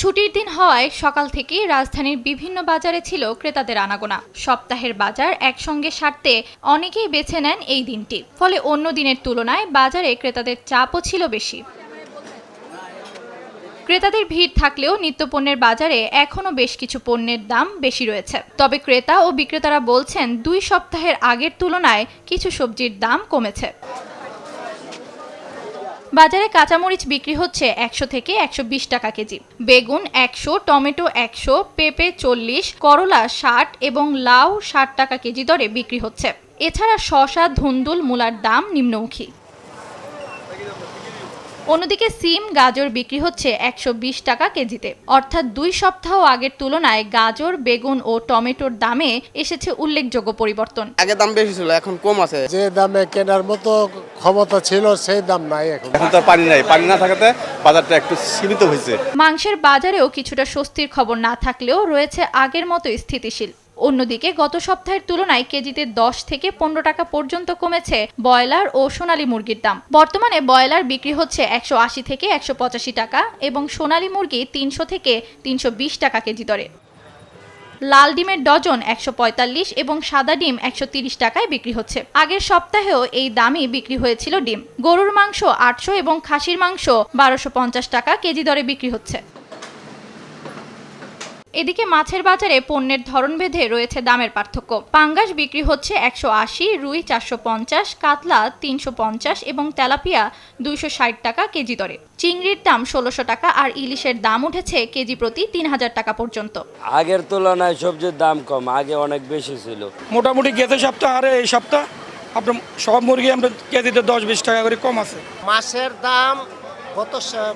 ছুটির দিন হওয়ায় সকাল থেকেই রাজধানীর বিভিন্ন বাজারে ছিল ক্রেতাদের আনাগোনা। সপ্তাহের বাজার একসঙ্গে সারতে অনেকেই বেছে নেন এই দিনটি। ফলে অন্য দিনের তুলনায় বাজারে ক্রেতাদের চাপও ছিল বেশি। ক্রেতাদের ভিড় থাকলেও নিত্যপণ্যের বাজারে এখনো বেশ কিছু পণ্যের দাম বেশি রয়েছে। তবে ক্রেতা ও বিক্রেতারা বলছেন ২ সপ্তাহের আগের তুলনায় কিছু সবজির দাম কমেছে। বাজারে কাঁচামরিচ বিক্রি হচ্ছে ১০০ থেকে ১২০ টাকা কেজি, বেগুন ১০০, টমেটো ১০০, পেঁপে ৪০, করলা ৬০ এবং লাউ ৬০ টাকা কেজি দরে বিক্রি হচ্ছে। এছাড়া শসা, ধুন্দুল, মূলার দাম নিম্নমুখী। অন্যদিকে সিম, গাজর বিক্রি হচ্ছে ১২০ টাকা কেজিতে। অর্থাৎ ২ সপ্তাহ আগের তুলনায় গাজর, বেগুন ও টমেটোর দামে এসেছে উল্লেখযোগ্য পরিবর্তন। আগে দাম বেশি ছিল, এখন কম আছে। যে দামে কেনার মতো ক্ষমতা ছিল সেই দাম নাই এখন। এখন তো পানি নাই, পানি না থাকাতে বাজারটা একটু সীমিত হয়েছে। মাংসের বাজারেও কিছুটা স্বস্তির খবর না থাকলেও রয়েছে আগের মতো স্থিতিশীল। অন্যদিকে গত সপ্তাহের তুলনায় কেজিতে ১০ থেকে ১৫ টাকা পর্যন্ত কমেছে ব্রয়লার ও সোনালী মুরগির দাম। বর্তমানে ব্রয়লার বিক্রি হচ্ছে ১৮০ থেকে ১৮৫ টাকা এবং সোনালী মুরগি ৩০০ থেকে ৩২০ টাকা কেজি দরে। লাল ডিমের ডজন ১৪৫ এবং সাদা ডিম ১৩০ টাকায় বিক্রি হচ্ছে। আগের সপ্তাহেও এই দামই বিক্রি হয়েছিল ডিম। গরুর মাংস ৮০০ এবং খাসির মাংস ১২৫০ টাকা কেজি দরে বিক্রি হচ্ছে। এদিকে মাছের বাজারে পণ্যের ধরন ভেদে রয়েছে দামের পার্থক্য। পাঙ্গাস বিক্রি হচ্ছে ১৮০, রুই ৪৫০, কাতলা ৩৫০ এবং তেলাপিয়া ২৬০ টাকা কেজি দরে। চিংড়ির দাম ১৬০০ টাকা আর ইলিশের দাম উঠেছে কেজি প্রতি ৩০০০ টাকা পর্যন্ত। আগের তুলনায় সবজির দাম কম, আগে অনেক বেশি ছিল। মোটামুটি গেছে সপ্তাহ আর এই সপ্তাহ আপনার সব মুরগি আমরা কেজিতে ১০-২০ টাকা করে কম আছে। মাছের দাম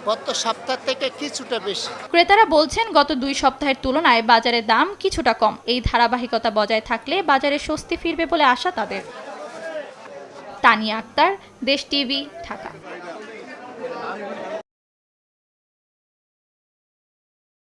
গত সপ্তাহ থেকে কিছুটা বেশি। ক্রেতারা বলছেন গত ২ সপ্তাহের তুলনায় বাজারে দাম কিছুটা কম। এই ধারাবাহিকতা বজায় থাকলে বাজারে স্বস্তি ফিরবে বলে আশা তাদের। তানিয়া আক্তার, দেশ টিভি, ঢাকা।